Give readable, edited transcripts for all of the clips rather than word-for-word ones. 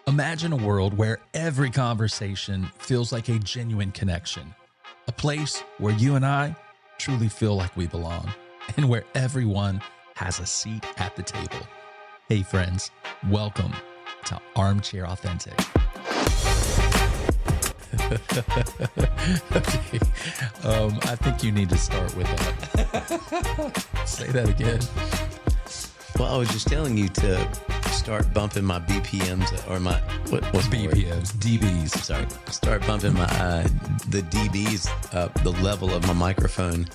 Imagine a world where every conversation feels like a genuine connection, a place where you and I truly feel like we belong, and where everyone has a seat at the table. Hey friends, welcome to Armchair Authentic. Okay. I think you need to start with that. Say that again. Well, I was just telling you to start bumping my BPMs or my what's BPMs, DBs. Sorry, start bumping my the DBs up, the level of my microphone,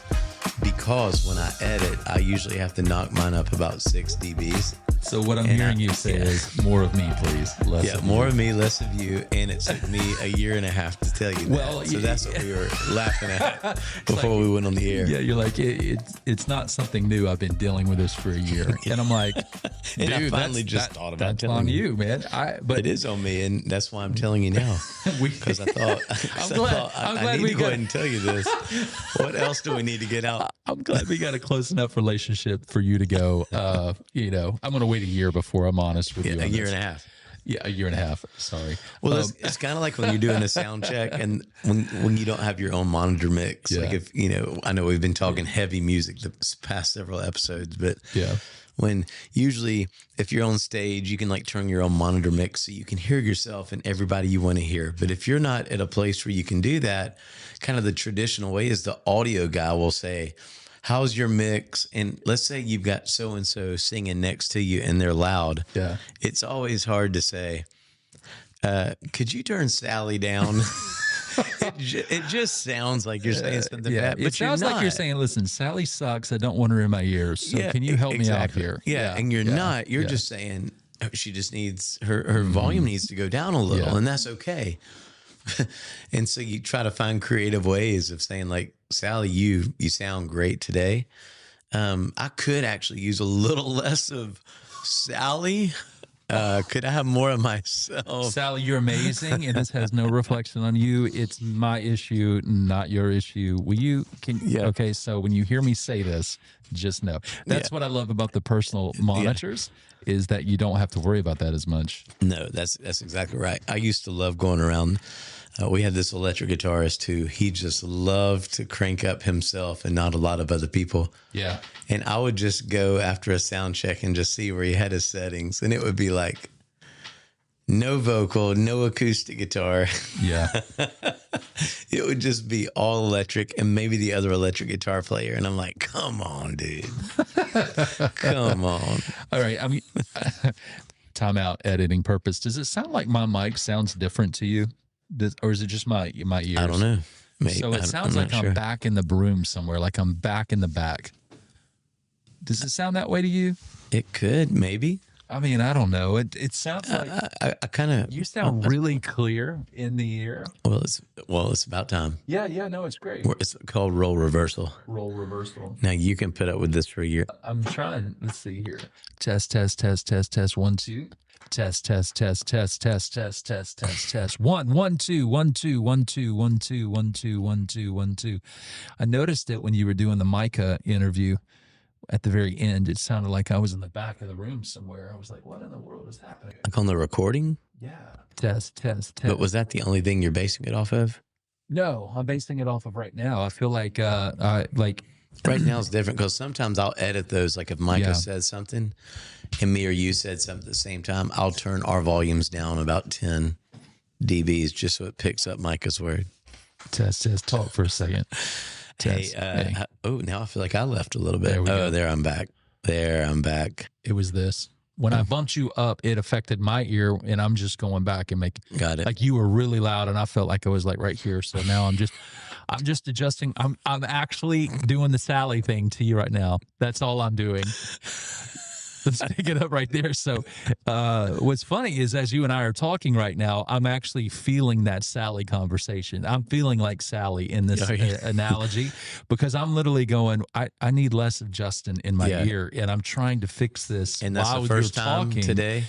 because when I edit, I usually have to knock mine up about 6 dBs. So what I'm hearing you say is more of me, please. Less of more you. of me, less of you. And it took me a year and a half to tell you that. Well, so that's what we were laughing at before we went on the air. Yeah, you're like, it's not something new. I've been dealing with this for a year. And I'm like, and I dude, finally just thought about that's telling on you, man. But it is on me, and that's why I'm telling you now. Because I thought, I need to go ahead and tell you this. What else do we need to get out? I'm glad we got a close enough relationship for you to go, I'm going to wait a year before I'm honest with you. A year and a half. Yeah, a year and a half. Sorry. Well, it's kind of like when you're doing a sound check and when you don't have your own monitor mix. Yeah. Like if, I know we've been talking heavy music the past several episodes, but yeah. When usually if you're on stage, you can like turn your own monitor mix so you can hear yourself and everybody you want to hear. But if you're not at a place where you can do that, kind of the traditional way is the audio guy will say, how's your mix? And let's say you've got so-and-so singing next to you and they're loud. Yeah. It's always hard to say, could you turn Sally down? It just sounds like you're saying something bad, but it sounds like you're saying, listen, Sally sucks. I don't want her in my ears. So can you help me out here? Yeah. And you're not. You're just saying she just needs her volume needs to go down a little, and that's okay. And so you try to find creative ways of saying, like, Sally, you sound great today. I could actually use a little less of Sally. Could I have more of myself? Sally, you're amazing, and this has no reflection on you. It's my issue, not your issue. Okay, so when you hear me say this, just know. That's what I love about the personal monitors, is that you don't have to worry about that as much. No, that's exactly right. I used to love going around. We had this electric guitarist who he just loved to crank up himself and not a lot of other people. Yeah. And I would just go after a sound check and just see where he had his settings. And it would be like no vocal, no acoustic guitar. Yeah. It would just be all electric and maybe the other electric guitar player. And I'm like, come on, dude. Come on. All right. I mean, time out, editing purpose. Does it sound like my mic sounds different to you? Or is it just my ears? I don't know. Maybe. So it sounds like I'm back in the room somewhere, like I'm back in the back. Does it sound that way to you? It could, maybe. I mean, I don't know. It sounds like I kind of. You sound really clear in the ear. Well, it's about time. Yeah, no, it's great. It's called role reversal. Role reversal. Now you can put up with this for a year. I'm trying. Let's see here. Test. 1 2. Test. 1 2 1 2 1 2 1 2 1 2 1 2 1 2. I noticed it when you were doing the Micah interview. At the very end, it sounded like I was in the back of the room somewhere. I was like, what in the world is happening? Like on the recording? Yeah. Test. But was that the only thing you're basing it off of? No, I'm basing it off of right now. I feel like Right now is different because sometimes I'll edit those. Like if Micah says something and me or you said something at the same time, I'll turn our volumes down about 10 dBs just so it picks up Micah's word. Test. Talk for a second. Hey, now I feel like I left a little bit. There I'm back. It was this. When I bumped you up, it affected my ear, and I'm just going back and making. Got it. Like you were really loud, and I felt like I was like right here. So now I'm just adjusting. I'm actually doing the Sally thing to you right now. That's all I'm doing. Let's pick it up right there. So what's funny is as you and I are talking right now, I'm actually feeling that Sally conversation. I'm feeling like Sally in this analogy because I'm literally going, I need less of Justin in my ear, and I'm trying to fix this. And that's the first time today?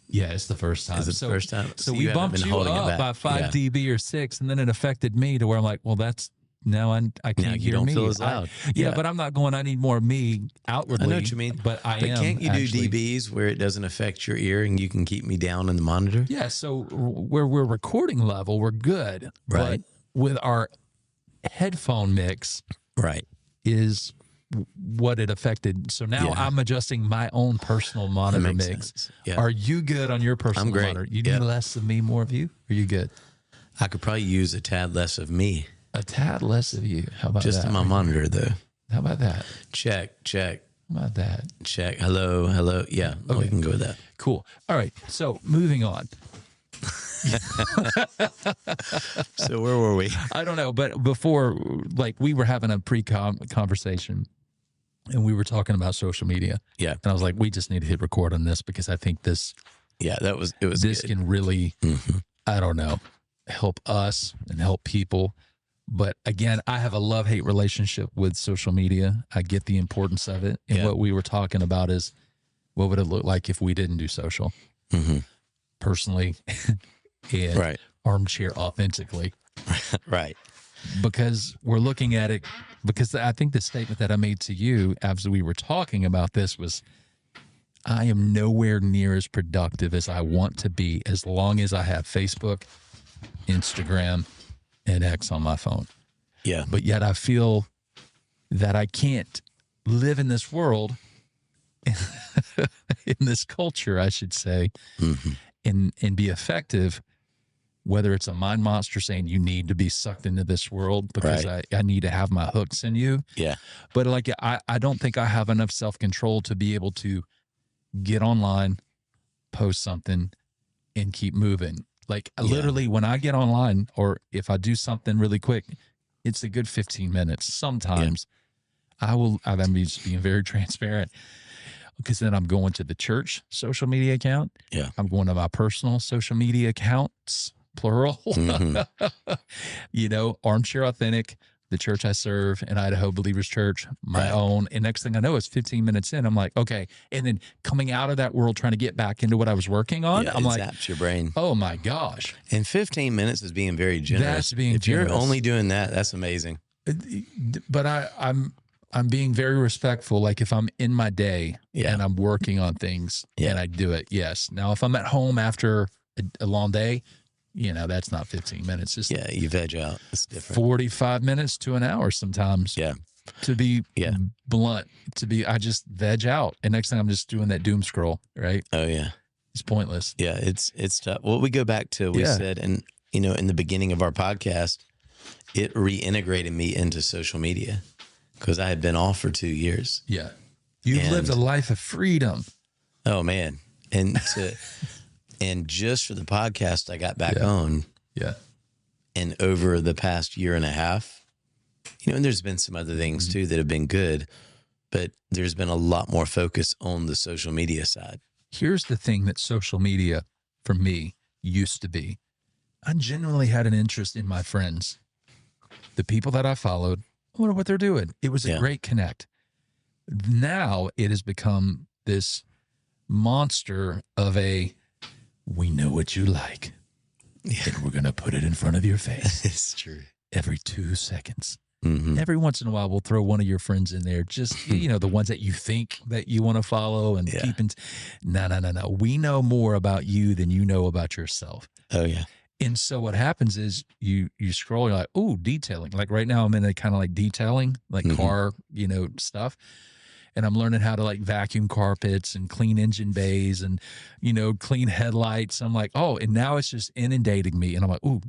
Yeah, it's the first time. Is it the first time? So we bumped you up by 5 dB or 6, and then it affected me to where I'm like, well, that's now I can't Now you hear don't me. feel as loud. Yeah, but I'm not going, I need more of me outwardly. I know what you mean. But can't you actually, do dBs where it doesn't affect your ear and you can keep me down in the monitor? Yeah, so where we're recording level, we're good. Right. But with our headphone mix, Right. is what it affected. So now Yeah. I'm adjusting my own personal monitor makes mix. sense. Yeah. Are you good on your personal I'm great. monitor? You need Yep. less of me, more of you? Are you good? I could probably use a tad less of me. A tad less of you. How about Just that? in my monitor, though. How about that? Check. How about that? Check. Hello. Yeah, we can go with that. Cool. All right. So moving on. So where were we? I don't know, but before, like, we were having a conversation and we were talking about social media. Yeah. And I was like, we just need to hit record on this because I think this Yeah, it was this good. can really, I don't know, help us and help people. But again, I have a love-hate relationship with social media. I get the importance of it. And what we were talking about is, what would it look like if we didn't do social? Personally, and Right. Armchair authentically. Right. Because we're looking at it, because I think the statement that I made to you as we were talking about this was, I am nowhere near as productive as I want to be as long as I have Facebook, Instagram, and X on my phone. Yeah. But yet I feel that I can't live in this world, in this culture, I should say, and be effective, whether it's a mind monster saying you need to be sucked into this world because I need to have my hooks in you. Yeah. But like, I don't think I have enough self-control to be able to get online, post something, and keep moving. Like literally when I get online or if I do something really quick, it's a good 15 minutes. Sometimes I'm just being very transparent, because then I'm going to the church social media account. Yeah. I'm going to my personal social media accounts, plural. You know, Armchair Authentic, the church I serve, in Idaho Believers Church, my own. And next thing I know, it's 15 minutes in. I'm like, okay. And then coming out of that world, trying to get back into what I was working on, I'm like, zaps your brain. oh my gosh. And 15 minutes is being very generous. That's being if generous. you're only doing that, that's amazing. But I'm being very respectful. Like if I'm in my day and I'm working on things and I do it, yes. Now, if I'm at home after a long day, you know, that's not 15 minutes. It's you veg out. It's different. 45 minutes to an hour sometimes. Yeah. To be blunt, I just veg out. And next thing I'm just doing that doom scroll, right? Oh, yeah. It's pointless. Yeah, it's tough. Well, we go back to, we said, and, you know, in the beginning of our podcast, it reintegrated me into social media because I had been off for 2 years. Yeah. You've lived a life of freedom. Oh, man. And and just for the podcast, I got back on. Yeah. And over the past year and a half, you know, and there's been some other things too that have been good, but there's been a lot more focus on the social media side. Here's the thing that social media for me used to be. I genuinely had an interest in my friends, the people that I followed. I wonder what they're doing. It was a great connect. Now it has become this monster of we know what you like, and we're going to put it in front of your face. It's true. Every 2 seconds. Every once in a while, we'll throw one of your friends in there. Just, you know, the ones that you think that you want to follow and keep in. No. We know more about you than you know about yourself. Oh, yeah. And so what happens is you scroll, you're like, oh, detailing. Like right now I'm in a kind of like detailing, like car, you know, stuff. And I'm learning how to like vacuum carpets and clean engine bays and, you know, clean headlights. I'm like, oh, and now it's just inundating me. And I'm like, ooh,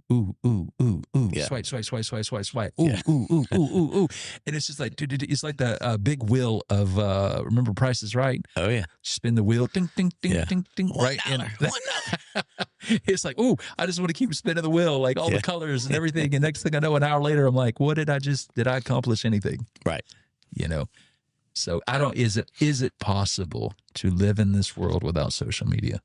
swipe, ooh. And it's just like, dude, it's like the big wheel of, remember Price is Right? Oh, yeah. Spin the wheel, ding, ding, ding, ding, ding. Right. And it's like, ooh, I just want to keep spinning the wheel, like all the colors and everything. And next thing I know, an hour later, I'm like, did I accomplish anything? Right. You know? So is it possible to live in this world without social media?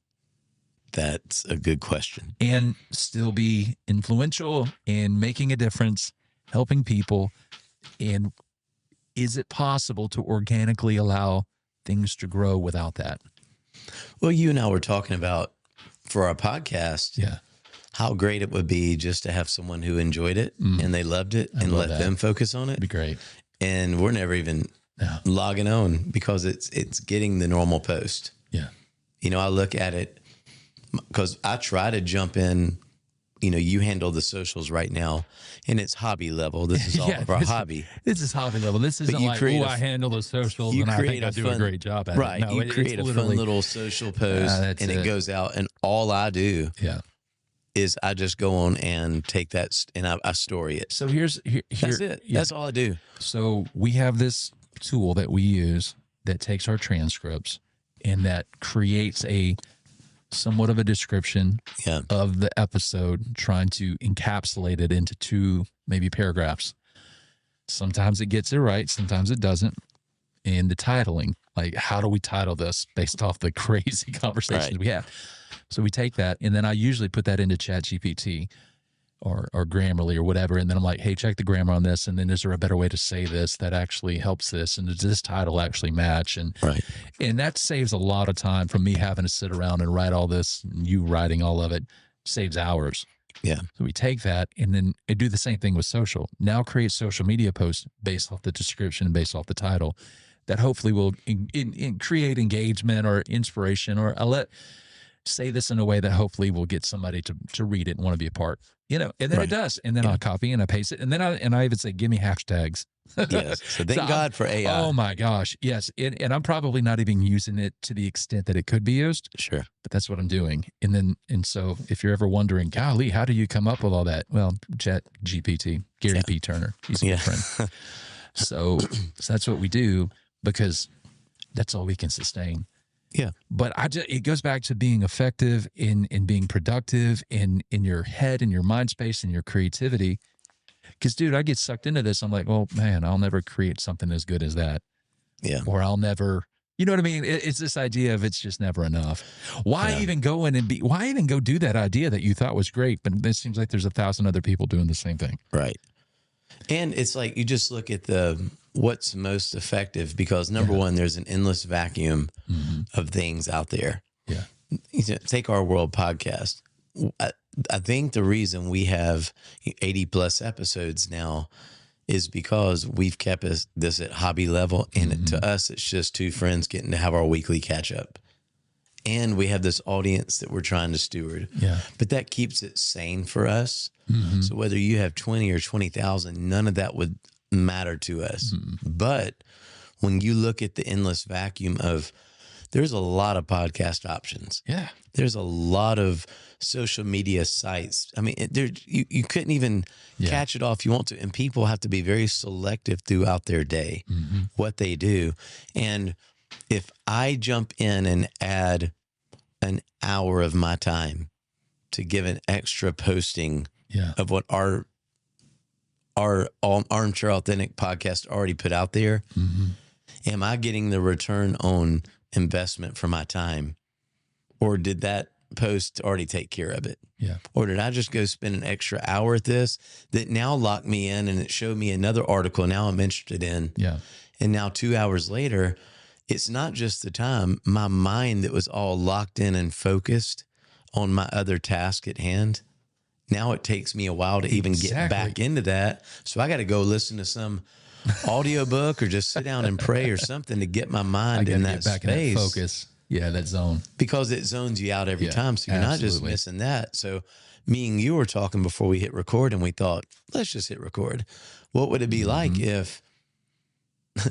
That's a good question. And still be influential and making a difference, helping people. And is it possible to organically allow things to grow without that? Well, you and I were talking about for our podcast, how great it would be just to have someone who enjoyed it and they loved it and let them focus on it. It'd be great. And we're never even logging on because it's getting the normal post. Yeah. You know, I look at it because I try to jump in. You know, you handle the socials right now, and it's hobby level. This is all of our hobby. This is hobby level. This isn't like, I handle the socials and I think I do a great job at it. Right. No, you create a fun little social post and it goes out, and all I do is I just go on and take that and I story it. So that's it. Yeah. That's all I do. So we have this tool that we use that takes our transcripts and that creates somewhat of a description of the episode, trying to encapsulate it into 2 maybe paragraphs. Sometimes it gets it right, sometimes it doesn't. And the titling, like, how do we title this based off the crazy conversations we have? So we take that, and then I usually put that into ChatGPT or Grammarly or whatever, and then I'm like, hey, check the grammar on this, and then is there a better way to say this that actually helps this, and does this title actually match? And that saves a lot of time from me having to sit around and write all this, and you writing all of it saves hours. Yeah. So we take that and then do the same thing with social. Now create social media posts based off the description and based off the title that hopefully will create engagement or inspiration, or say this in a way that hopefully will get somebody to read it and want to be a part, you know, and then it does. And then I'll copy and I paste it. And then I even say, give me hashtags. Yes. So thank God for AI. Oh my gosh. Yes. And I'm probably not even using it to the extent that it could be used. Sure. But that's what I'm doing. And so if you're ever wondering, golly, how do you come up with all that? Well, Chat GPT, Gary P. Turner, he's a good friend. So that's what we do, because that's all we can sustain. Yeah. But it goes back to being effective in being productive in your head, in your mind space, and your creativity. Because, dude, I get sucked into this. I'm like, well, man, I'll never create something as good as that. Yeah. Or I'll never, you know what I mean? It's this idea of it's just never enough. Why even go in and why even go do that idea that you thought was great? But it seems like there's 1,000 other people doing the same thing. Right. And it's like, you just look at what's most effective, because number one, there's an endless vacuum of things out there. Yeah. Take our World podcast. I think the reason we have 80 plus episodes now is because we've kept this at hobby level. And to us, it's just 2 friends getting to have our weekly catch up. And we have this audience that we're trying to steward. Yeah. But that keeps it sane for us. So whether you have 20 or 20,000, none of that would matter to us. But when you look at the endless vacuum of, there's a lot of podcast options. Yeah. There's a lot of social media sites. I mean, you couldn't even catch it all if you want to. And people have to be very selective throughout their day, what they do. And if I jump in and add an hour of my time to give an extra posting of what our Armchair Authentic podcast already put out there, am I getting the return on investment for my time? Or did that post already take care of it? Yeah. Or did I just go spend an extra hour at this that now locked me in, and it showed me another article now I'm interested in? Yeah. And now 2 hours later, it's not just the time. My mind that was all locked in and focused on my other task at hand, now it takes me a while to even get back into that. So I got to go listen to some audiobook or just sit down and pray or something to get my mind in that space. In that focus. Yeah, that zone. Because it zones you out every time. So you're not just missing that. So me and you were talking before we hit record, and we thought, let's just hit record. What would it be like if,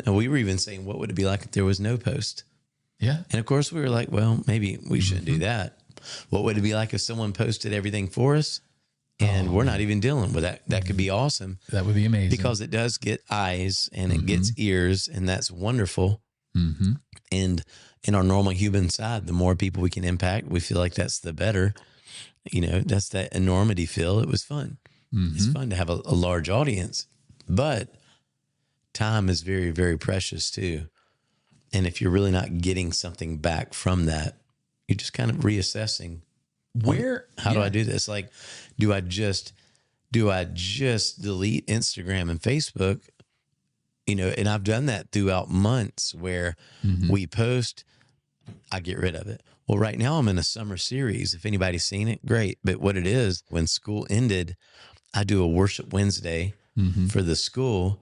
we were even saying, what would it be like if there was no post? Yeah. And of course we were like, well, maybe we shouldn't do that. What would it be like if someone posted everything for us and we're not even dealing with that? That could be awesome. That would be amazing. Because it does get eyes and it gets ears, and that's wonderful. And in our normal human side, the more people we can impact, we feel like that's the better. You know, that's that enormity feel. It was fun. It's fun to have a large audience, but time is very, very precious too. And if you're really not getting something back from that, you're just kind of reassessing how do I do this? Like, do I just delete Instagram and Facebook? You know, and I've done that throughout months where we post, I get rid of it. Well, right now I'm in a summer series. If anybody's seen it, great. But what it is, when school ended, I do a worship Wednesday for the school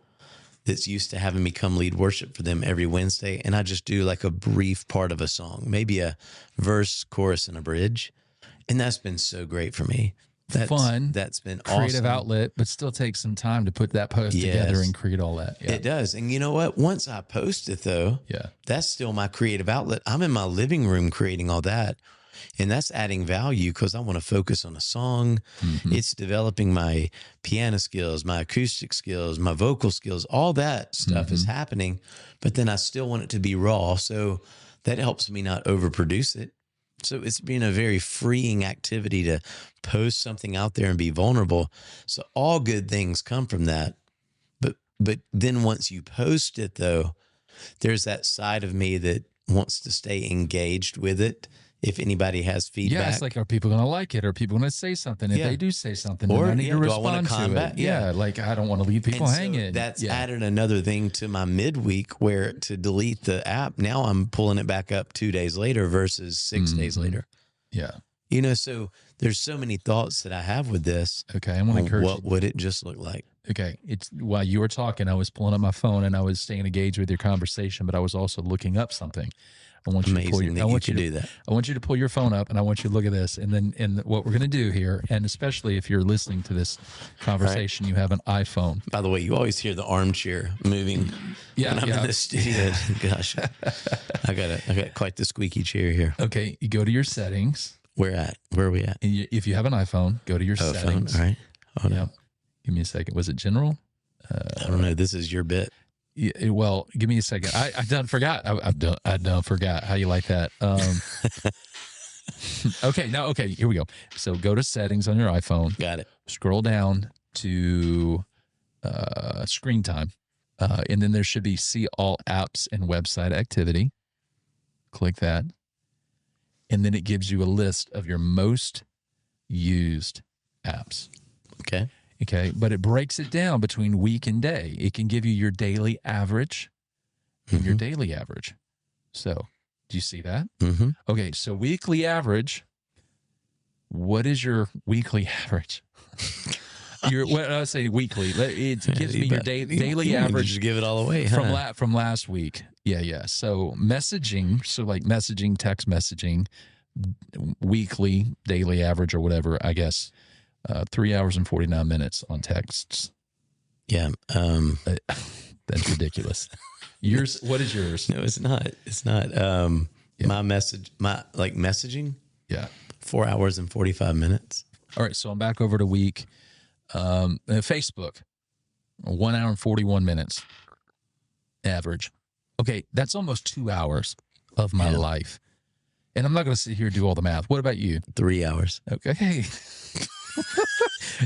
that's used to having me come lead worship for them every Wednesday. And I just do like a brief part of a song, maybe a verse, chorus, and a bridge. And that's been so great for me. That's fun. That's been creative awesome. outlet, but still takes some time to put that post together and create all that. Yeah. It does. And you know what? Once I post it though, that's still my creative outlet. I'm in my living room creating all that. And that's adding value because I want to focus on a song. It's developing my piano skills, my acoustic skills, my vocal skills, all that stuff is happening. But then I still want it to be raw. So that helps me not overproduce it. So it's been a very freeing activity to post something out there and be vulnerable. So all good things come from that. But then once you post it, though, there's that side of me that wants to stay engaged with it. If anybody has feedback. Yeah, it's like, are people going to like it? Are people going to say something? If they do say something, or then I need to respond to it. Yeah, like I don't want to leave people hanging. That's added another thing to my midweek where to delete the app, now I'm pulling it back up 2 days later versus 6 days later. Yeah. You know, so there's so many thoughts that I have with this. Okay, I want to encourage what would it just look like? Okay, it's while you were talking, I was pulling up my phone and I was staying engaged with your conversation, but I was also looking up something. I want you to pull your, I want you to do that. I want you to pull your phone up and I want you to look at this. And then, and what we're going to do here, and especially if you're listening to this conversation, you have an iPhone. By the way, you always hear the armchair moving. Yeah, when I'm in the studio. Gosh, I got quite the squeaky chair here. Okay, you go to your settings. Where are we at? And if you have an iPhone, go to your settings. Phone. All right. Hold on. Give me a second. Was it general? I don't know. This is your bit. Yeah, well, give me a second. I done forgot. I done forgot. How you like that? Okay, now, okay, here we go. So go to settings on your iPhone. Got it. Scroll down to screen time. And then there should be see all apps and website activity. Click that. And then it gives you a list of your most used apps. Okay. Okay, but it breaks it down between week and day. It can give you your daily average and your daily average. So, do you see that? Okay, so weekly average. What is your weekly average? When I say weekly, it gives me your daily average. Just give it all away from last week. Yeah. So messaging, so like messaging, text messaging, weekly, daily average or whatever, I guess. 3 hours and 49 minutes on texts. Yeah. That's ridiculous. Yours, what is yours? No, it's not. It's not. My messaging. Yeah. 4 hours and 45 minutes. All right. So I'm back over to week. Facebook, 1 hour and 41 minutes average. Okay. That's almost 2 hours of my life. And I'm not going to sit here and do all the math. What about you? 3 hours. Okay.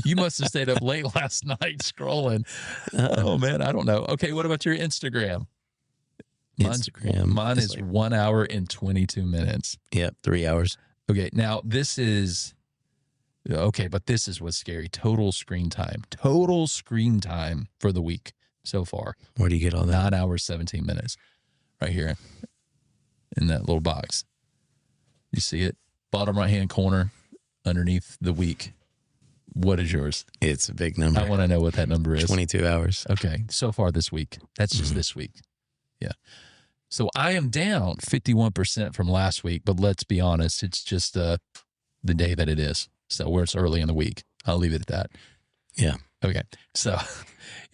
You must have stayed up late last night scrolling. Oh man, I don't know. Okay, what about your Instagram? Mine is 1 hour and 22 minutes. Yep, 3 hours. Okay, now this is okay, but this is what's scary. Total screen time. Total screen time for the week so far. Where do you get all that? 9 hours, 17 minutes. Right here in that little box. You see it? Bottom right-hand corner underneath the week. What is yours? It's a big number. I want to know what that number is. 22 hours. Okay. So far this week. That's just this week. Yeah. So I am down 51% from last week, but let's be honest. It's just the day that it is. So where it's early in the week. I'll leave it at that. Yeah. Okay. So,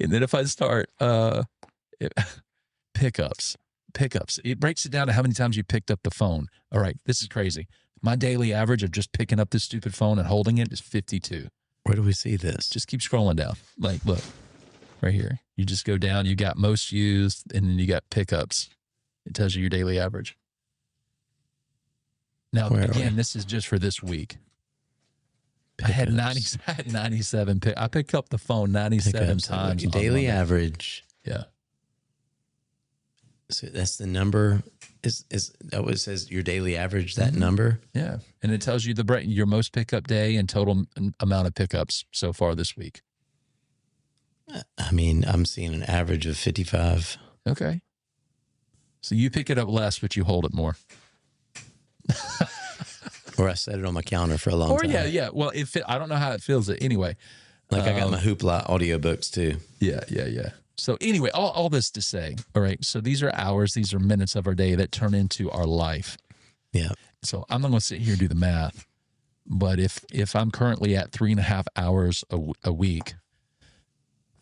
and then if I start pickups, it breaks it down to how many times you picked up the phone. All right. This is crazy. My daily average of just picking up this stupid phone and holding it is 52. Where do we see this? Just keep scrolling down. Like, look, right here. You just go down. You got most used, and then you got pickups. It tells you your daily average. Now, again, this is just for this week. Pickups. I had 97. I picked up the phone 97 times. Your daily average. Yeah. So that's the number. Is that what it says? Your daily average, that number? Yeah. And it tells you your most pickup day and total amount of pickups so far this week. I mean, I'm seeing an average of 55. Okay. So you pick it up less, but you hold it more. Or I set it on my counter for a long time. Yeah. Well, I don't know how it feels anyway. Like I got my Hoopla audiobooks too. Yeah. So anyway, all this to say, all right, so these are hours, these are minutes of our day that turn into our life. Yeah. So I'm not going to sit here and do the math, but if I'm currently at 3.5 hours a week,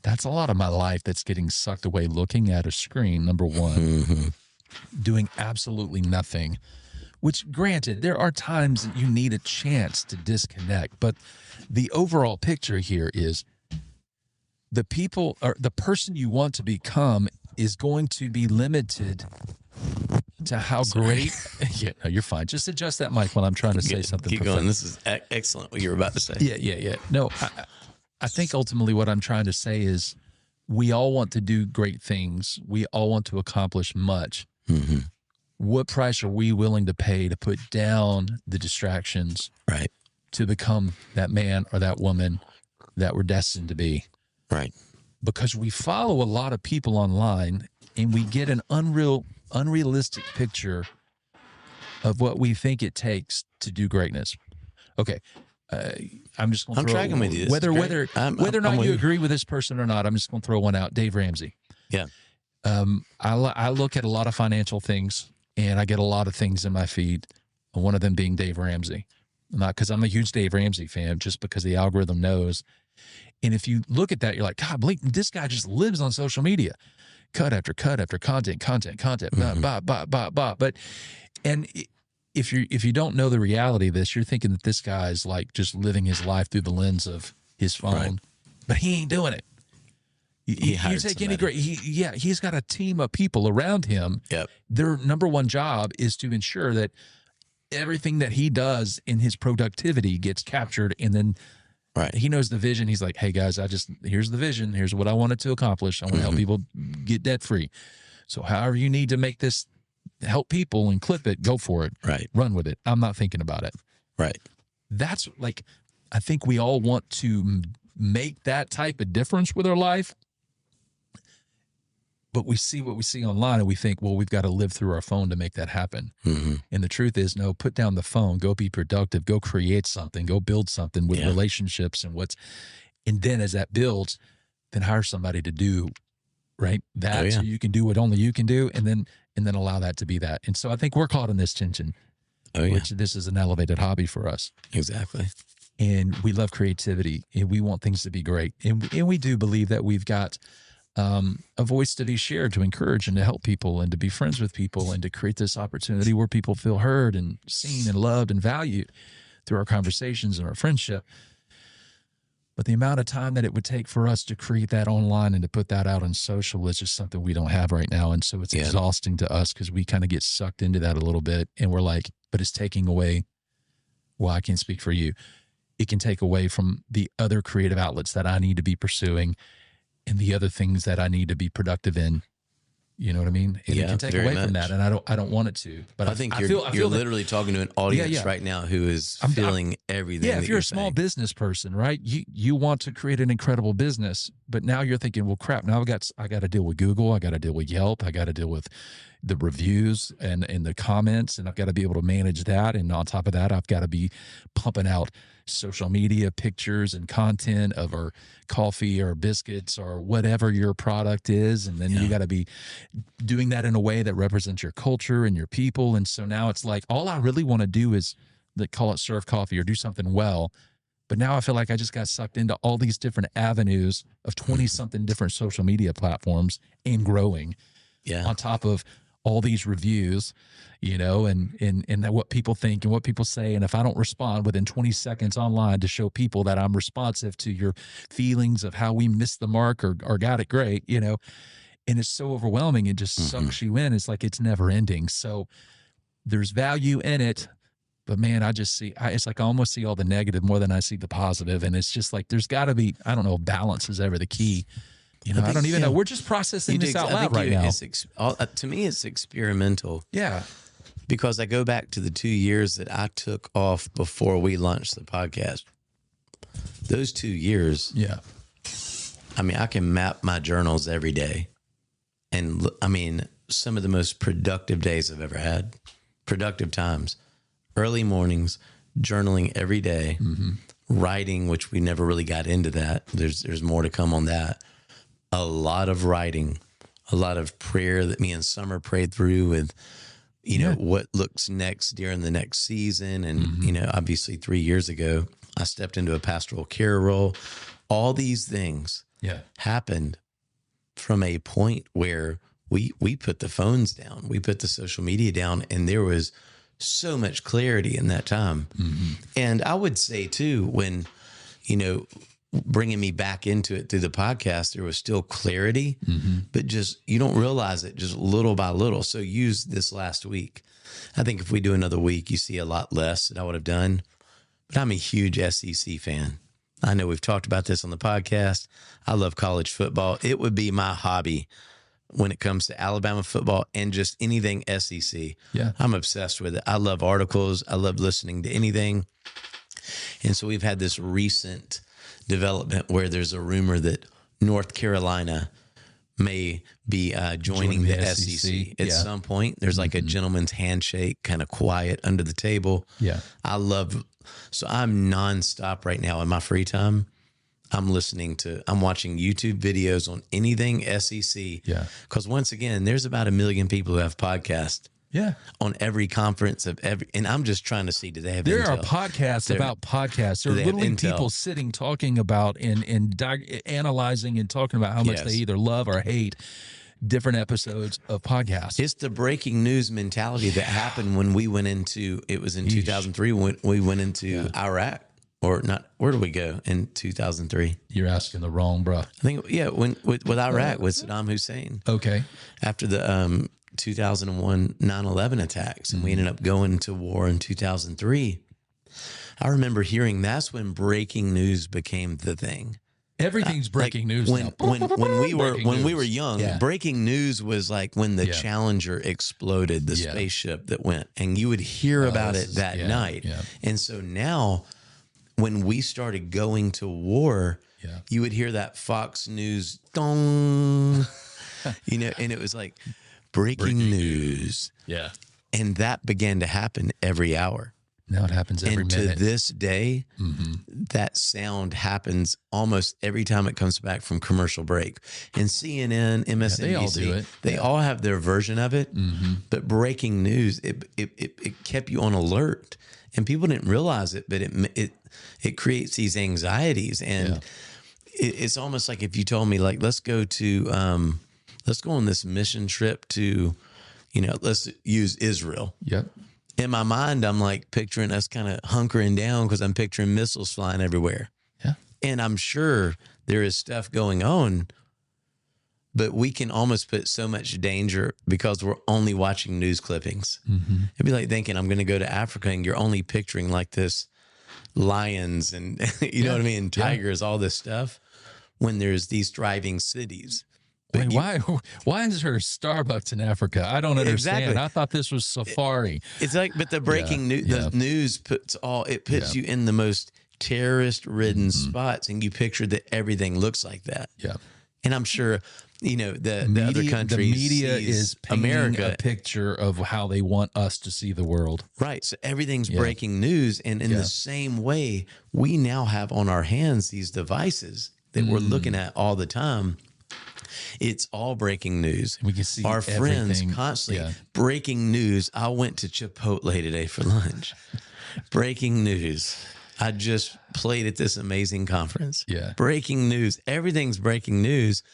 that's a lot of my life that's getting sucked away looking at a screen, number one, doing absolutely nothing, which granted, there are times that you need a chance to disconnect. But the overall picture here is the people or the person you want to become is going to be limited to how great. Yeah, no, you're fine. Just adjust that mic while I'm trying to say something. Keep going. This is excellent what you were about to say. Yeah. No, I think ultimately what I'm trying to say is we all want to do great things. We all want to accomplish much. Mm-hmm. What price are we willing to pay to put down the distractions, right, to become that man or that woman that we're destined to be? Right. Because we follow a lot of people online and we get an unrealistic picture of what we think it takes to do greatness. Okay. I'm just going to throw tracking with you. Whether or not you agree with this person or not, I'm just going to throw one out. Dave Ramsey. Yeah. I look at a lot of financial things and I get a lot of things in my feed. One of them being Dave Ramsey. Not because I'm a huge Dave Ramsey fan, just because the algorithm knows. And if you look at that, you're like, God, Blake, this guy just lives on social media. Cut after content, But, and if you don't know the reality of this, you're thinking that this guy's like just living his life through the lens of his phone, right. But he ain't doing it. You take any great, he's got a team of people around him. Yep. Their number one job is to ensure that everything that he does in his productivity gets captured, and then he knows the vision. He's like, hey guys, here's the vision. Here's what I wanted to accomplish. I want to help people get debt free. So however you need to make this help people and clip it, go for it. Right. Run with it. I'm not thinking about it. Right. That's like, I think we all want to make that type of difference with our life. But we see what we see online and we think, well, we've got to live through our phone to make that happen. Mm-hmm. And the truth is, no, put down the phone, go be productive, go create something, go build something with relationships and then as that builds, then hire somebody to do that so you can do what only you can do, and then allow that to be that. And so I think we're caught in this tension, which this is an elevated hobby for us. Exactly. And we love creativity and we want things to be great. And we do believe that we've got a voice to be shared, to encourage and to help people and to be friends with people and to create this opportunity where people feel heard and seen and loved and valued through our conversations and our friendship. But the amount of time that it would take for us to create that online and to put that out on social is just something we don't have right now. And so it's exhausting to us because we kind of get sucked into that a little bit. And we're like, but it's taking away, well, I can't speak for you. It can take away from the other creative outlets that I need to be pursuing and the other things that I need to be productive in. You know what I mean? And it can take away from that, and I don't want it to. But I think you're literally talking to an audience right now who is feeling everything. Yeah, if you're a small business person, right? You want to create an incredible business, but now you're thinking, well, crap. Now I got to deal with Google. I got to deal with Yelp. I got to deal with the reviews and the comments, and I've got to be able to manage that. And on top of that, I've got to be pumping out social media pictures and content of our coffee or biscuits or whatever your product is. And then you got to be doing that in a way that represents your culture and your people. And so now it's like, all I really want to do is call it serve coffee or do something well. But now I feel like I just got sucked into all these different avenues of 20 something different social media platforms and growing on top of all these reviews, and what people think and what people say. And if I don't respond within 20 seconds online to show people that I'm responsive to your feelings of how we missed the mark or got it great, and it's so overwhelming, it just sucks you in. It's like, it's never ending. So there's value in it, but man, it's like I almost see all the negative more than I see the positive. And it's just like, there's gotta be, I don't know, balance is ever the key. I don't even know. We're just processing this out loud right now. To me, it's experimental. Yeah. Because I go back to the 2 years that I took off before we launched the podcast. Those 2 years. Yeah. I mean, I can map my journals every day. And I mean, some of the most productive days I've ever had, productive times. early mornings, journaling every day, writing, which we never really got into that. There's more to come on that. A lot of writing, a lot of prayer that me and Summer prayed through with, you know, what looks next during the next season. And, you know, obviously 3 years ago, I stepped into a pastoral care role. All these things happened from a point where we put the phones down, we put the social media down, and there was so much clarity in that time. And I would say too, when, you know, bringing me back into it through the podcast, there was still clarity, but just, you don't realize it, just little by little. So use this last week. I think if we do another week, you see a lot less that I would have done, but I'm a huge SEC fan. I know we've talked about this on the podcast. I love college football. It would be my hobby when it comes to Alabama football and just anything SEC. Yeah. I'm obsessed with it. I love articles. I love listening to anything. And so we've had this recent development where there's a rumor that North Carolina may be joining the SEC at some point. There's like a gentleman's handshake, kind of quiet under the table. Yeah. So I'm nonstop right now in my free time. I'm watching YouTube videos on anything SEC. Yeah. Because once again, there's about 1 million people who have podcasts. Yeah. On every conference and I'm just trying to see, do they have There intel? are podcasts about podcasts. There are literally people sitting talking about and analyzing and talking about how much they either love or hate different episodes of podcasts. It's the breaking news mentality that happened when we went into, it was in 2003 when we went into Iraq. Or not, where do we go in 2003? You're asking the wrong, bro. I think, with Iraq, with Saddam Hussein. Okay. After the 2001 9/11 attacks, and we ended up going to war in 2003. I remember hearing that's when breaking news became the thing. Everything's breaking news now. When we were young, breaking news was like when the Challenger exploded, the spaceship that went, and you would hear about it that night. Yeah. And so now, when we started going to war, you would hear that Fox News dong, you know, and it was like breaking news. Yeah. And that began to happen every hour. Now it happens every minute. And to this day, that sound happens almost every time it comes back from commercial break. And CNN, MSNBC, they all do it. They all have their version of it. But breaking news, it kept you on alert. And people didn't realize it, but it creates these anxieties. And it's almost like if you told me, like, let's go on this mission trip to, you know, let's use Israel. Yep. In my mind, I'm like picturing us kind of hunkering down because I'm picturing missiles flying everywhere. Yeah. And I'm sure there is stuff going on, but we can almost put so much danger because we're only watching news clippings. It'd be like thinking I'm going to go to Africa and you're only picturing like this lions and, you know what I mean? Tigers, all this stuff, when there's these thriving cities. Wait, why is there Starbucks in Africa? I don't understand. Exactly. I thought this was safari. It's like, but the breaking news, the news puts you in the most terrorist-ridden spots, and you picture that everything looks like that. Yeah. And I'm sure, you know, the other countries, the media is painting a picture of how they want us to see the world. Right. So everything's breaking news. And in the same way, we now have on our hands these devices that we're looking at all the time. It's all breaking news. We can see our friends constantly breaking news. I went to Chipotle today for lunch. Breaking news. I just played at this amazing conference. Yeah. Breaking news. Everything's breaking news.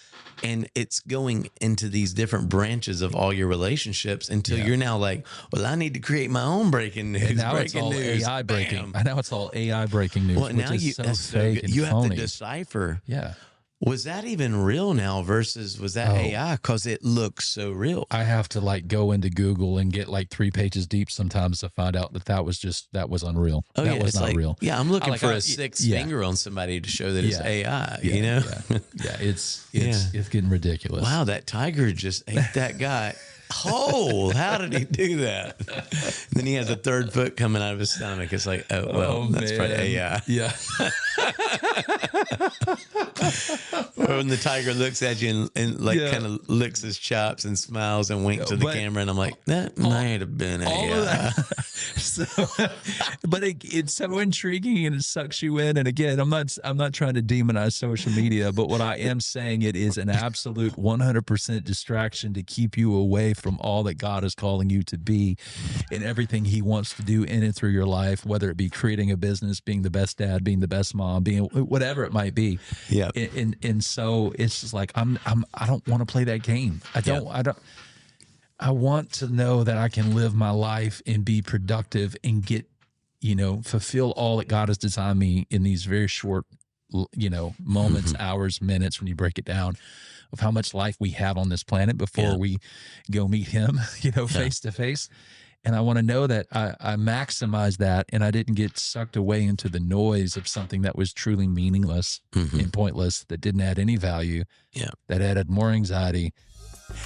And it's going into these different branches of all your relationships until you're now like, well, I need to create my own breaking news. And now breaking it's all news. AI breaking. Now it's all AI breaking news. Well, now you have to decipher. Yeah. Was that even real now versus was that AI? Because it looks so real. I have to like go into Google and get like 3 pages deep sometimes to find out that was unreal. Oh, that was not like, real. Yeah, I'm looking for a sixth finger on somebody to show that it's AI, you know? It's getting ridiculous. Wow, that tiger just ate that guy whole. How did he do that? Then he has a third foot coming out of his stomach. It's like, that's probably AI. Yeah. Or when the tiger looks at you and like kind of licks his chops and smiles and winks to the camera, and I'm like, that might have been all of that. So, but it's so intriguing and it sucks you in. And again, I'm not trying to demonize social media, but what I am saying, it is an absolute 100% distraction to keep you away from all that God is calling you to be and everything He wants to do in and through your life, whether it be creating a business, being the best dad, being the best mom, being whatever it might be. Yeah. And so it's just like, I don't want to play that game. I want to know that I can live my life and be productive and get, fulfill all that God has designed me in these very short, moments, hours, minutes, when you break it down, of how much life we have on this planet before we go meet Him, face to face. And I want to know that I maximize that and I didn't get sucked away into the noise of something that was truly meaningless and pointless, that didn't add any value, that added more anxiety.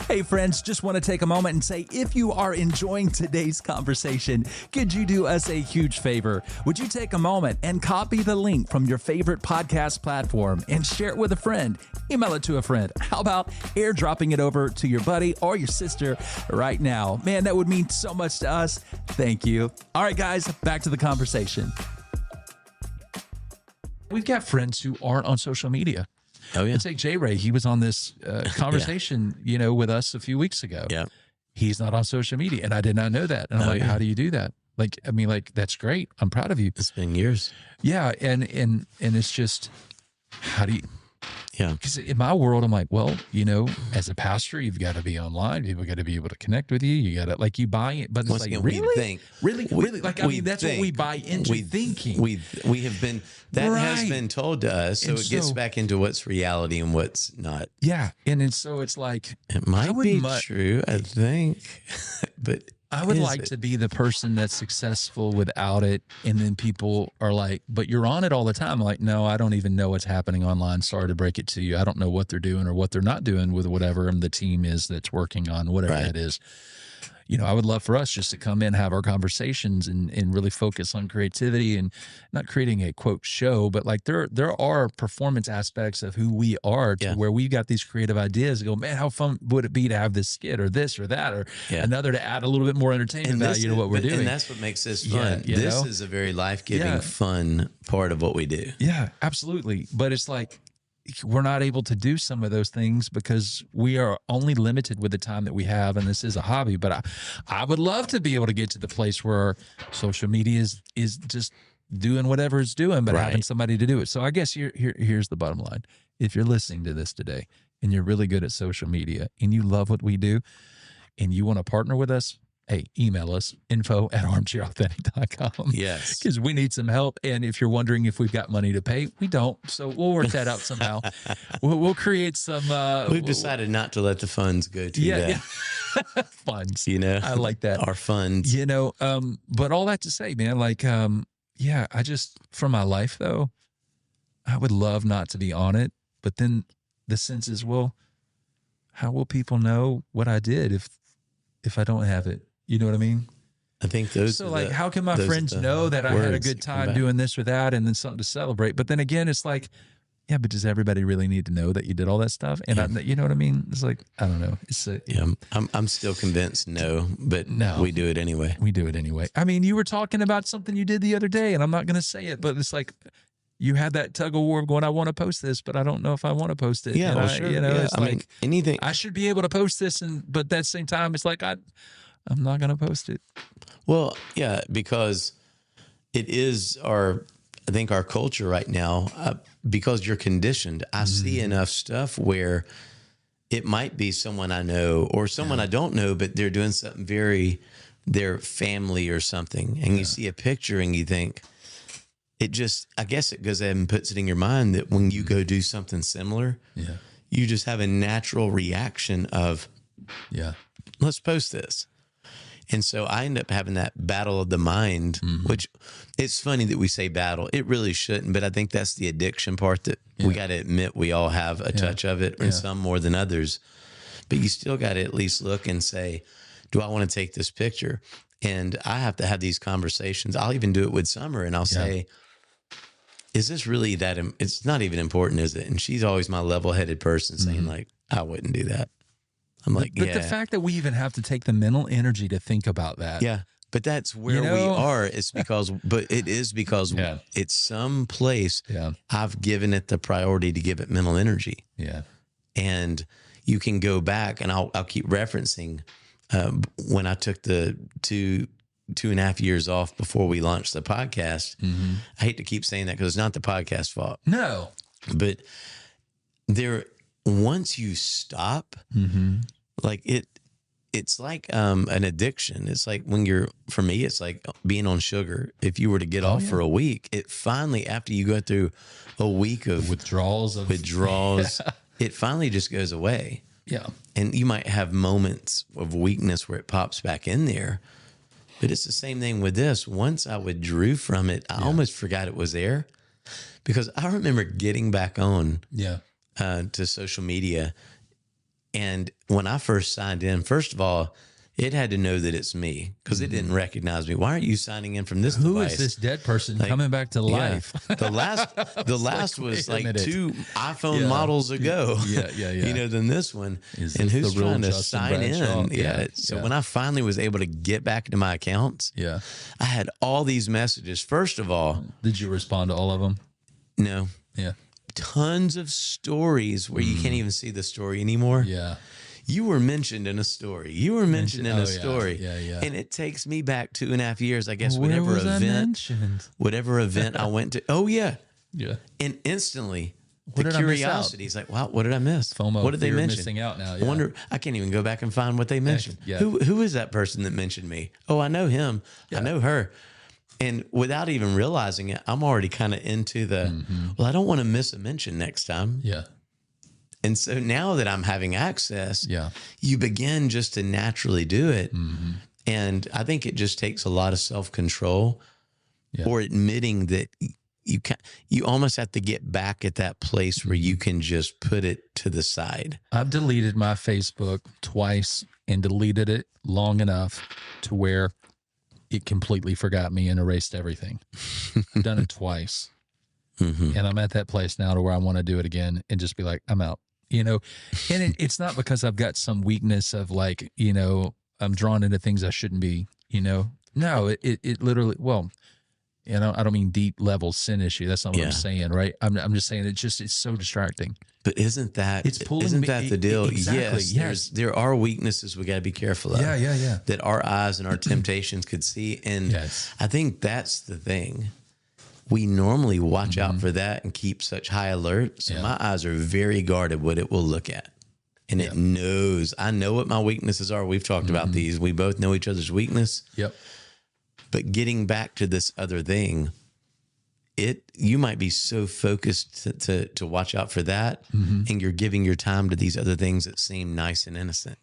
Hey friends, just want to take a moment and say, if you are enjoying today's conversation, could you do us a huge favor? Would you take a moment and copy the link from your favorite podcast platform and share it with a friend? Email it to a friend. How about airdropping it over to your buddy or your sister right now? Man, that would mean so much to us. Thank you. All right, guys, back to the conversation. We've got friends who aren't on social media. Oh, yeah. Let's take J. Ray. He was on this conversation, with us a few weeks ago. Yeah. He's not on social media, and I did not know that. And I'm how do you do that? That's great. I'm proud of you. It's been years. Yeah, and it's just, how do you? Yeah. Because in my world, I'm like, well, as a pastor, you've got to be online. People got to be able to connect with you. You got to, you buy it. But it's really? That's what we buy into thinking. We have been, that has been told to us. So it gets back into what's reality and what's not. Yeah. And so it's like, it might be true, I think. But I would like to be the person that's successful without it. And then people are like, but you're on it all the time. I'm like, no, I don't even know what's happening online. Sorry to break it to you. I don't know what they're doing or what they're not doing with whatever the team is that's working on, whatever that is. I would love for us just to come in, have our conversations and really focus on creativity and not creating a quote show, but there are performance aspects of who we are to where we've got these creative ideas to go, man, how fun would it be to have this skit or this or that or another to add a little bit more entertainment value to what we're doing. And that's what makes this fun. This is a very life-giving, fun part of what we do. Yeah, absolutely. But it's like, we're not able to do some of those things because we are only limited with the time that we have, and this is a hobby. But I would love to be able to get to the place where social media is just doing whatever it's doing, but having somebody to do it. So I guess here's the bottom line. If you're listening to this today and you're really good at social media and you love what we do and you want to partner with us, hey, email us, info@armchairauthentic.com. Yes. Because we need some help. And if you're wondering if we've got money to pay, we don't. So we'll work that out somehow. We'll create some. We've decided not to let the funds go to that. Funds. I like that. Our funds. But all that to say, man, I just, for my life though, I would love not to be on it. But then the sense is, well, how will people know what I did if I don't have it? You know what I mean? I think those. So how can my friends know that I had a good time doing this or that and then something to celebrate? But then again, it's like, yeah, but does everybody really need to know that you did all that stuff? And you know what I mean? It's like, I don't know. It's I'm still convinced but we do it anyway. We do it anyway. I mean, you were talking about something you did the other day and I'm not going to say it, but it's like, you had that tug of war of going, I want to post this, but I don't know if I want to post it. Yeah, sure. It's like anything. I should be able to post this, but at the same time, it's like I'm not going to post it. Well, yeah, because it is I think our culture right now, because you're conditioned. I see enough stuff where it might be someone I know or someone I don't know, but they're doing something their family or something, and you see a picture and you think. I guess it goes ahead and puts it in your mind that when you go do something similar, you just have a natural reaction of, let's post this. And so I end up having that battle of the mind, which it's funny that we say battle. It really shouldn't, but I think that's the addiction part that we got to admit we all have a touch of it, and some more than others. But you still got to at least look and say, do I want to take this picture? And I have to have these conversations. I'll even do it with Summer, and I'll say, is this really that? It's not even important, is it? And she's always my level-headed person saying like, I wouldn't do that. I'm like, but the fact that we even have to take the mental energy to think about that. Yeah. But that's where we are. It's because, but it is because it's some place I've given it the priority to give it mental energy. Yeah. And you can go back, and I'll keep referencing when I took the 2.5 years off before we launched the podcast. I hate to keep saying that because it's not the podcast fault. No. But once you stop, like it's like an addiction. It's like for me, it's like being on sugar. If you were to get off for a week, it finally, after you go through a week of withdrawals, it finally just goes away. Yeah. And you might have moments of weakness where it pops back in there. But it's the same thing with this. Once I withdrew from it, I almost forgot it was there, because I remember getting back on to social media. And when I first signed in, first of all, it had to know that it's me, because it didn't recognize me. Why aren't you signing in from this device? Who is this dead person coming back to life? The last was like 2 iPhone models ago. Than this one. And who's trying to sign in? So when I finally was able to get back into my accounts, I had all these messages. First of all, did you respond to all of them? No. Yeah. Tons of stories where you can't even see the story anymore. Yeah. You were mentioned in a story. You were mentioned in a story. Yeah. And it takes me back 2.5 years, I guess, Where whatever was event I went to. Oh, yeah. Yeah. And instantly, What the did I miss curiosity is like, wow, what did I miss? FOMO, what did they fear of mention? missing out now. I wonder, I can't even go back and find what they mentioned. Yeah. Who is that person that mentioned me? Oh, I know him. I know her. And without even realizing it, I'm already kind of into well, I don't want to miss a mention next time. Yeah. And so now that I'm having access, you begin just to naturally do it. And I think it just takes a lot of self-control or admitting that you almost have to get back at that place where you can just put it to the side. I've deleted my Facebook twice and deleted it long enough to where it completely forgot me and erased everything. I've done it twice. And I'm at that place now to where I want to do it again and just be like, I'm out. And it's not because I've got some weakness of like, I'm drawn into things I shouldn't be, No, it literally, well, I don't mean deep level sin issue. That's not what I'm saying, right? I'm just saying it's so distracting. But isn't that the deal? Exactly, yes. There are weaknesses we got to be careful of. Yeah. That our eyes and our temptations could see. And I think that's the thing. We normally watch out for that and keep such high alert. So my eyes are very guarded what it will look at. And it knows. I know what my weaknesses are. We've talked about these. We both know each other's weakness. Yep. But getting back to this other thing, you might be so focused to watch out for that, and you're giving your time to these other things that seem nice and innocent.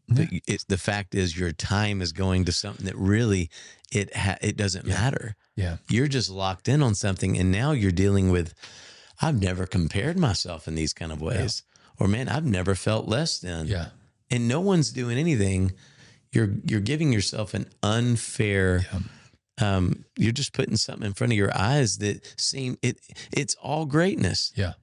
But the fact is, your time is going to something that really it doesn't matter. Yeah, you're just locked in on something, and now you're dealing with. I've never compared myself in these kind of ways, or man, I've never felt less than. Yeah, and no one's doing anything. You're giving yourself an unfair. You're just putting something in front of your eyes that it's all greatness. Yeah.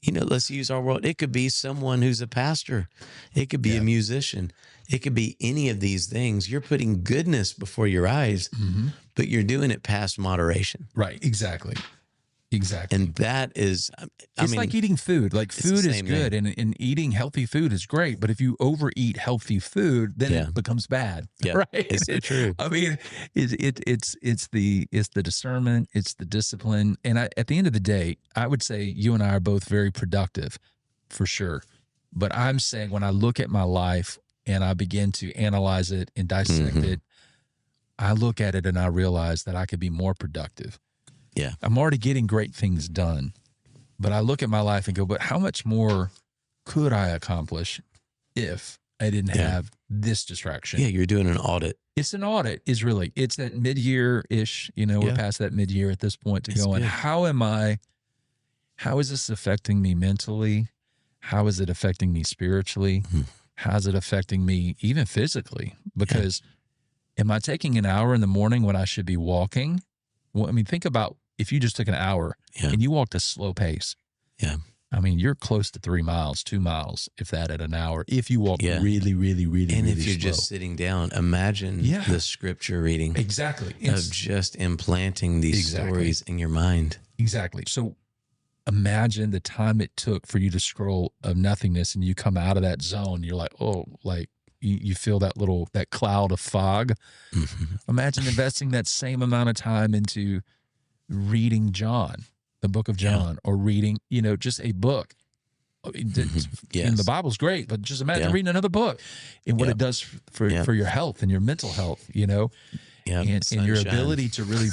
Let's use our world. It could be someone who's a pastor. It could be a musician. It could be any of these things. You're putting goodness before your eyes, but you're doing it past moderation. Right. Exactly. And that is, it's like eating food. Like food is good and eating healthy food is great. But if you overeat healthy food, then it becomes bad. Yeah, right. It's so true. I mean, it's the discernment, it's the discipline. And at the end of the day, I would say you and I are both very productive for sure. But I'm saying when I look at my life and I begin to analyze it and dissect it, I look at it and I realize that I could be more productive. Yeah. I'm already getting great things done, but I look at my life and go, but how much more could I accomplish if I didn't have this distraction? Yeah. You're doing an audit. It's an audit it's that mid-year-ish, we're past that mid-year at this point to go, and how is this affecting me mentally? How is it affecting me spiritually? How is it affecting me even physically? Because am I taking an hour in the morning when I should be walking? Well, I mean, think about if you just took an hour and you walked a slow pace, I mean, you're close to 3 miles, 2 miles, if that at an hour, if you walk really, really, really, and really if you're slow. just sitting down, imagine the scripture reading. Exactly. Of just implanting these stories in your mind. Exactly. So imagine the time it took for you to scroll of nothingness, and you come out of that zone. You're like, oh, like you feel that cloud of fog. Imagine investing that same amount of time into reading John, the book of John, or reading, just a book. And the Bible's great, but just imagine reading another book and what it does for your health and your mental health, and your ability to really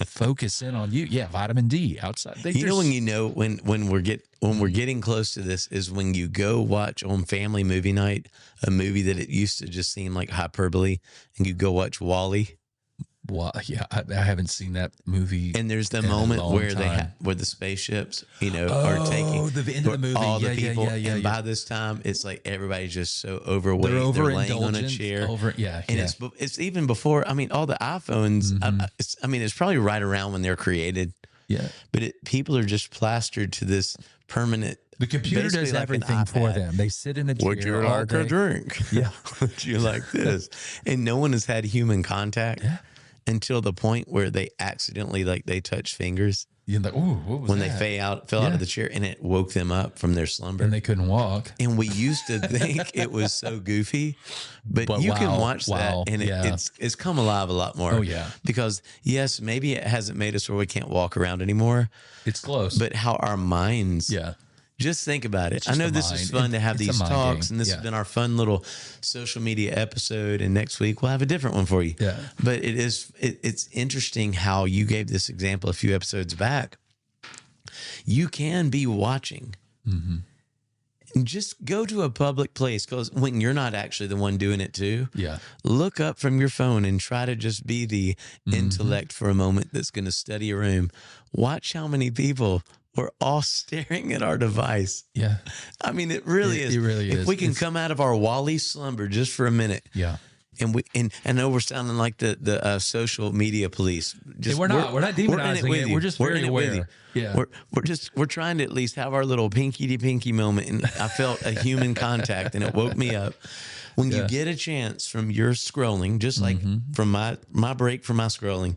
focus in on you. Yeah, vitamin D outside. When we're getting close to this is when you go watch on family movie night a movie that it used to just seem like hyperbole, and you go watch Wall-E. Well, yeah, I haven't seen that movie. And there's the moment where where the spaceships, are taking the end of the movie. all the people. And by this time, it's like everybody's just so overweight. They're laying on a chair. It's even before. I mean, all the iPhones. It's probably right around when they're created. Yeah, but people are just plastered to this permanent. The computer does everything for them. They sit in a chair. Would you like a drink? Yeah. Would you like this? And no one has had human contact. Yeah. Until the point where they accidentally, they touch fingers. You're like, ooh, what was when that? They fell out of the chair, and it woke them up from their slumber. And they couldn't walk. And we used to think it was so goofy, but you can watch that, and it's come alive a lot more. Oh, yeah. Because, yes, maybe it hasn't made us where we can't walk around anymore. It's close. But how our minds... Yeah. Just think about it. I know this is fun to have these talks, and this has been our fun little social media episode. And next week we'll have a different one for you. Yeah. But it's interesting how you gave this example a few episodes back. You can be watching. And just go to a public place, because when you're not actually the one doing it too, look up from your phone and try to just be the intellect for a moment that's going to study a room. Watch how many people. We're all staring at our device. Yeah. I mean, it really is. It really is. If we can come out of our Wall-E slumber just for a minute. Yeah. And I know we're sounding like the social media police. We're not demonizing it. We're just very aware. Yeah. We're trying to at least have our little pinky moment. And I felt a human contact, and it woke me up. When you get a chance from your scrolling, just like from my break from my scrolling,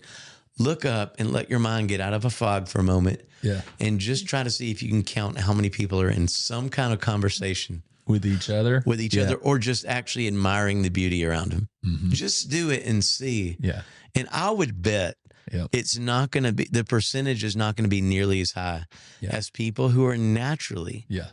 look up and let your mind get out of a fog for a moment. Yeah. And just try to see if you can count how many people are in some kind of conversation with each other, or just actually admiring the beauty around them. Just do it and see. Yeah. And I would bet it's not going to be, the percentage is not going to be nearly as high as people who are naturally. Yeah.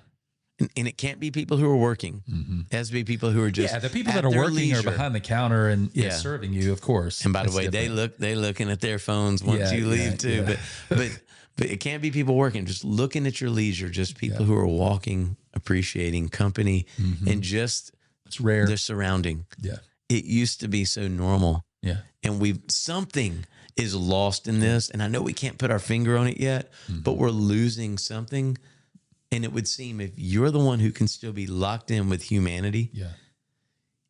And it can't be people who are working. It has to be people who are just the people that are working leisure. Are behind the counter and serving you, of course. And by the way, they looking at their phones once you leave too. Yeah. But it can't be people working, just looking at your leisure, just people who are walking, appreciating company, and just it's rare. Their surrounding. Yeah. It used to be so normal. Yeah. And something is lost in this. And I know we can't put our finger on it yet, but we're losing something. And it would seem if you're the one who can still be locked in with humanity,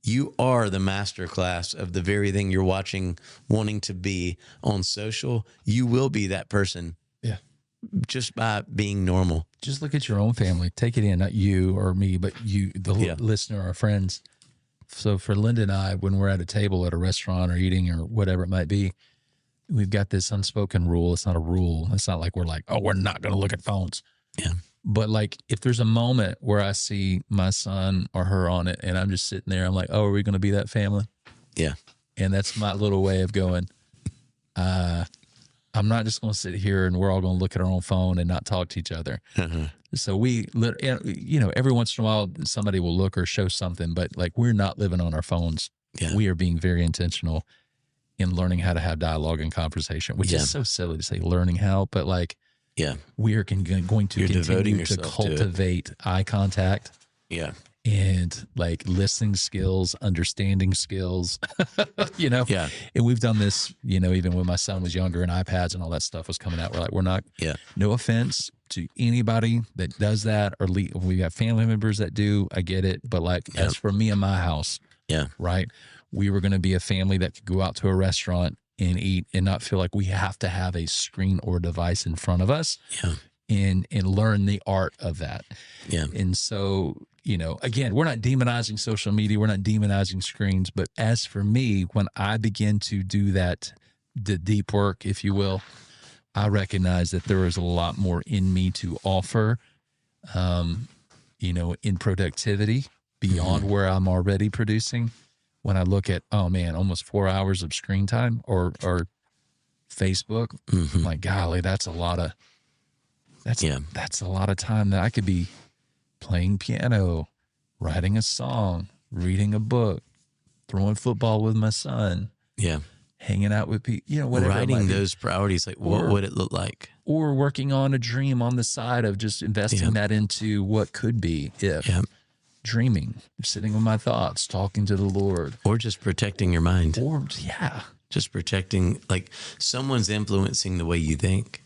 you are the master class of the very thing you're watching, wanting to be on social. You will be that person. Yeah. Just by being normal. Just look at your own family. Take it in, not you or me, but you, the listener, our friends. So for Linda and I, when we're at a table at a restaurant or eating or whatever it might be, we've got this unspoken rule. It's not a rule. It's not like we're like, oh, we're not going to look at phones. Yeah. But like, if there's a moment where I see my son or her on it and I'm just sitting there, I'm like, oh, are we going to be that family? Yeah. And that's my little way of going, I'm not just going to sit here and we're all going to look at our own phone and not talk to each other. So every once in a while, somebody will look or show something, but like, we're not living on our phones. Yeah. We are being very intentional in learning how to have dialogue and conversation, which is so silly to say learning how, but like, we are going to continue to cultivate eye contact. Yeah. And like listening skills, understanding skills, Yeah. And we've done this, even when my son was younger and iPads and all that stuff was coming out. We're like, we're not, no offense to anybody that does that, or we have family members that do. I get it. But like, as for me and my house, right? We were going to be a family that could go out to a restaurant and eat and not feel like we have to have a screen or device in front of us. Yeah. And learn the art of that. Yeah. And so, again, we're not demonizing social media. We're not demonizing screens. But as for me, when I begin to do that, the deep work, if you will, I recognize that there is a lot more in me to offer, in productivity beyond where I'm already producing. When I look at, oh man, almost 4 hours of screen time or Facebook, I'm like, golly, that's a lot of time that I could be playing piano, writing a song, reading a book, throwing football with my son. Yeah. Hanging out with people, whatever. Writing those priorities, like what would it look like? Or working on a dream on the side of just investing that into what could be if. Yeah. Dreaming, sitting with my thoughts, talking to the Lord. Or just protecting your mind. Or, just protecting, like someone's influencing the way you think.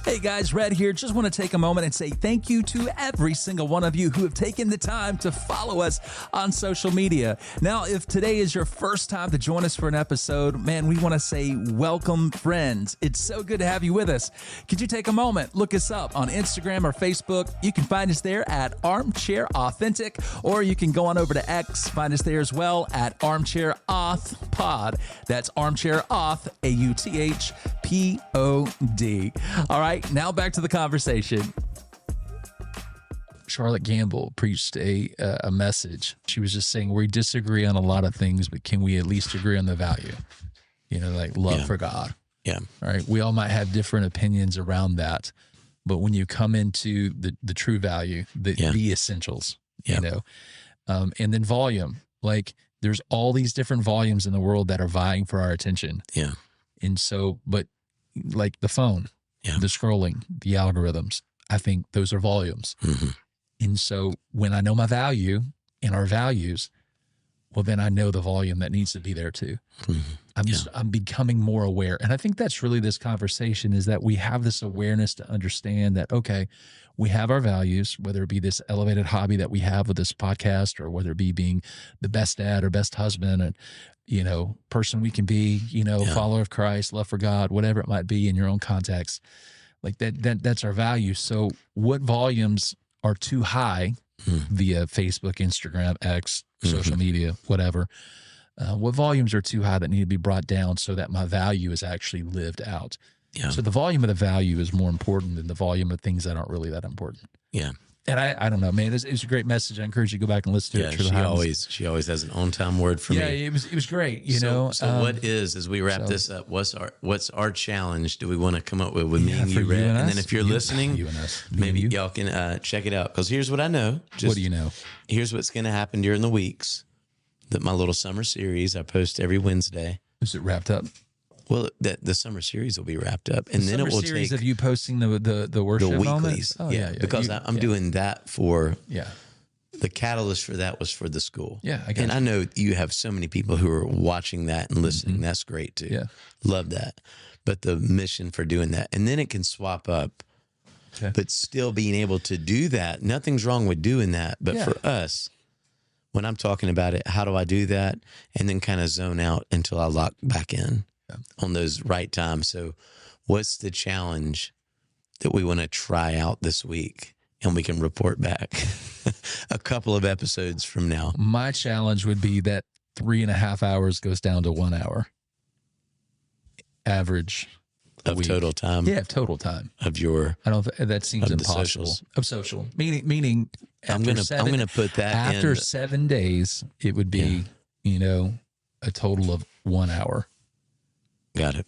Hey guys, Red here. Just want to take a moment and say thank you to every single one of you who have taken the time to follow us on social media. Now, if today is your first time to join us for an episode, man, we want to say welcome, friends. It's so good to have you with us. Could you take a moment, look us up on Instagram or Facebook? You can find us there at Armchair Authentic, or you can go on over to X, find us there as well at Armchair Auth Pod. That's Armchair Auth, AUTHPOD. All right, now back to the conversation. Charlotte Gamble preached a message. She was just saying we disagree on a lot of things, but can we at least agree on the value? Like love for God. Yeah. All right. We all might have different opinions around that, but when you come into the true value, the essentials, and then volume, like there's all these different volumes in the world that are vying for our attention. Yeah. And so, but like the phone, the scrolling, the algorithms, I think those are volumes. And so when I know my value and our values, well, then I know the volume that needs to be there too. I'm becoming more aware. And I think that's really this conversation, is that we have this awareness to understand that, okay, we have our values, whether it be this elevated hobby that we have with this podcast, or whether it be being the best dad or best husband and, person we can be, follower of Christ, love for God, whatever it might be in your own context. Like that's our value. So what volumes are too high via Facebook, Instagram, X, social media, whatever? What volumes are too high that need to be brought down so that my value is actually lived out? Yeah. So the volume of the value is more important than the volume of things that aren't really that important. Yeah. And I don't know, man. It's a great message. I encourage you to go back and listen to it. She always has an on-time word for me. Yeah, it was great. So what is, as we wrap this up, what's our challenge? Do we want to come up with me and you, Red? And then if you're listening, maybe y'all can check it out. Because here's what I know. What do you know? Here's what's going to happen during the weeks. That my little summer series I post every Wednesday. Is it wrapped up? Well, the summer series will be wrapped up, and then it will series take of you posting the worship the weeklies. Oh, yeah. Because I'm doing that for the catalyst for that was for the school. Yeah, I know you have so many people who are watching that and listening. That's great too. Yeah, love that. But the mission for doing that, and then it can swap up. Okay. But still being able to do that, nothing's wrong with doing that. But for us, when I'm talking about it, how do I do that? And then kind of zone out until I lock back in on those right times. So what's the challenge that we want to try out this week? And we can report back a couple of episodes from now. My challenge would be that 3.5 hours goes down to 1 hour. Average. Of total time. Yeah, total time. Of your. I don't. That seems impossible. Of social. Meaning. I'm gonna put that after 7 days. It would be a total of 1 hour. Got it.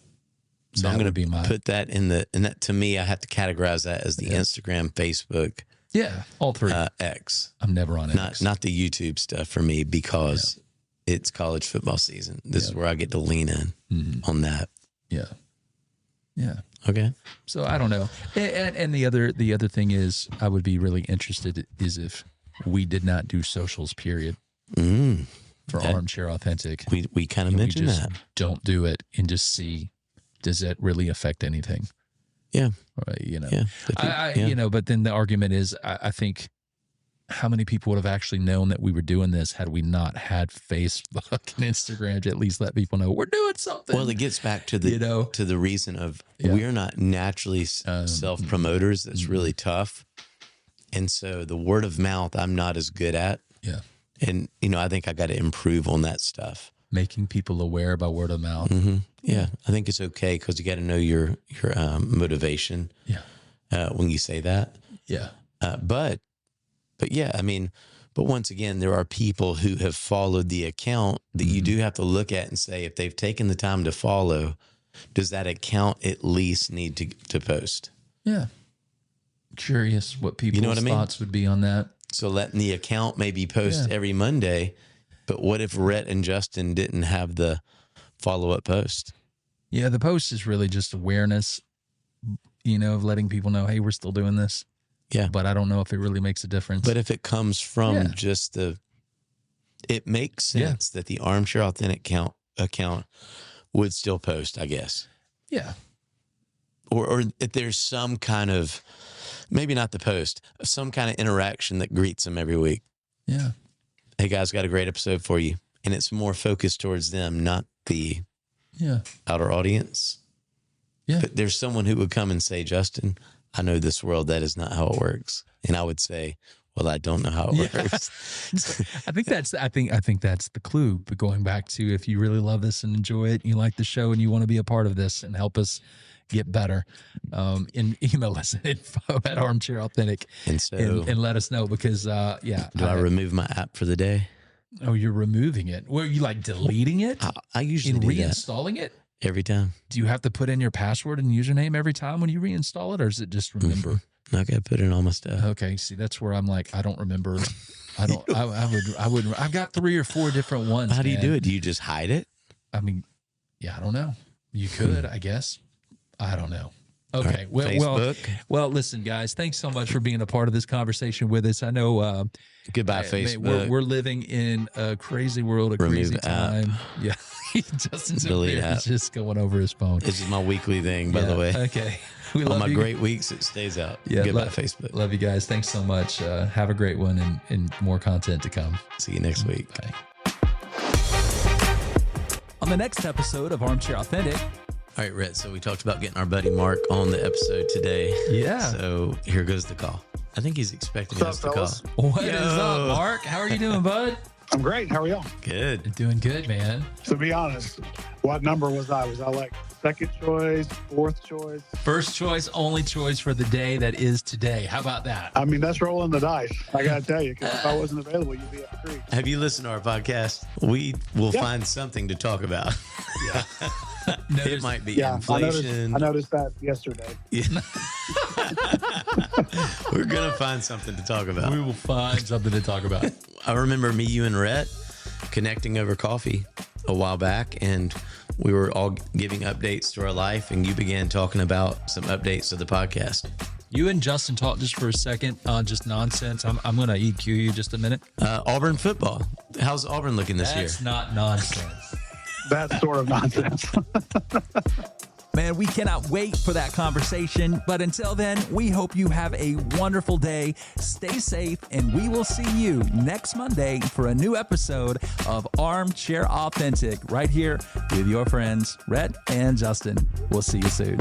So I'm going to put that and that to me, I have to categorize that as the Instagram, Facebook. Yeah, all three. X. I'm never on X. Not the YouTube stuff for me because it's college football season. This is where I get to lean in on that. Yeah. Yeah. Okay. So I don't know. And the other thing is I would be really interested is if we did not do socials, period. For Armchair Authentic. We kind of mentioned that. Don't do it and just see, does that really affect anything? Yeah. Right, but then the argument is, I think how many people would have actually known that we were doing this had we not had Facebook and Instagram to at least let people know we're doing something? Well, it gets back to the to the reason of we're not naturally self-promoters. That's really tough. And so the word of mouth, I'm not as good at. Yeah. And, I think I got to improve on that stuff. Making people aware by word of mouth. Mm-hmm. Yeah. I think it's okay because you got to know your motivation. Yeah. When you say that. Yeah. But yeah, but once again, there are people who have followed the account that you do have to look at and say, if they've taken the time to follow, does that account at least need to post? Yeah. Curious what people's thoughts would be on that. So letting the account maybe post every Monday, but what if Rhett and Justin didn't have the follow-up post? Yeah, the post is really just awareness, of letting people know, hey, we're still doing this. Yeah. But I don't know if it really makes a difference. But if it comes from just it makes sense that the Armchair Authentic account would still post, I guess. Yeah. Or if there's some kind of, maybe not the post, some kind of interaction that greets them every week. Yeah. Hey guys, got a great episode for you. And it's more focused towards them, not the outer audience. Yeah. But there's someone who would come and say, Justin, I know this world, that is not how it works. And I would say, well, I don't know how it works. I think that's the clue. But going back to, if you really love this and enjoy it, you like the show and you want to be a part of this and help us get better, email us at info@Armchair Authentic and let us know because, Do I remove my app for the day? Oh, you're removing it. Were you like deleting it? I usually do reinstalling it? Every time. Do you have to put in your password and username every time when you reinstall it, or is it just remember? I got to put in all my stuff. Okay. See, that's where I'm like, I don't remember. I wouldn't. I've got 3 or 4 different ones. How do you do it? Do you just hide it? I don't know. You could, I guess. I don't know. Okay. Well, listen, guys, thanks so much for being a part of this conversation with us. I know. Goodbye, Facebook. We're living in a crazy world, crazy time. Yeah. Justin's just going over his phone. This is my weekly thing, by the way. Okay. We love my great weeks, it stays out. Yeah. Goodbye, Facebook. Love you guys. Thanks so much. Have a great one and more content to come. See you next week. Bye. On the next episode of Armchair Authentic. All right, Rhett. So we talked about getting our buddy Mark on the episode today. Yeah. So here goes the call. I think he's expecting us to call. What is up, Mark? How are you doing, bud? I'm great. How are y'all? Good. Doing good, man. To be honest, what number was I? Was I like second choice, fourth choice? First choice, only choice for the day that is today. How about that? That's rolling the dice. I got to tell you, because if I wasn't available, you'd be up 3. Have you listened to our podcast? We will find something to talk about. Yeah. It might be inflation. I noticed that yesterday. Yeah. We're going to find something to talk about. We will find something to talk about. I remember me, you, and Rhett connecting over coffee a while back, and we were all giving updates to our life, and you began talking about some updates to the podcast. You and Justin talked just for a second, just nonsense. I'm going to EQ you just a minute. Auburn football. How's Auburn looking this year? That's not nonsense. That's sort of nonsense. Man, we cannot wait for that conversation. But until then, we hope you have a wonderful day. Stay safe, and we will see you next Monday for a new episode of Armchair Authentic right here with your friends, Rhett and Justin. We'll see you soon.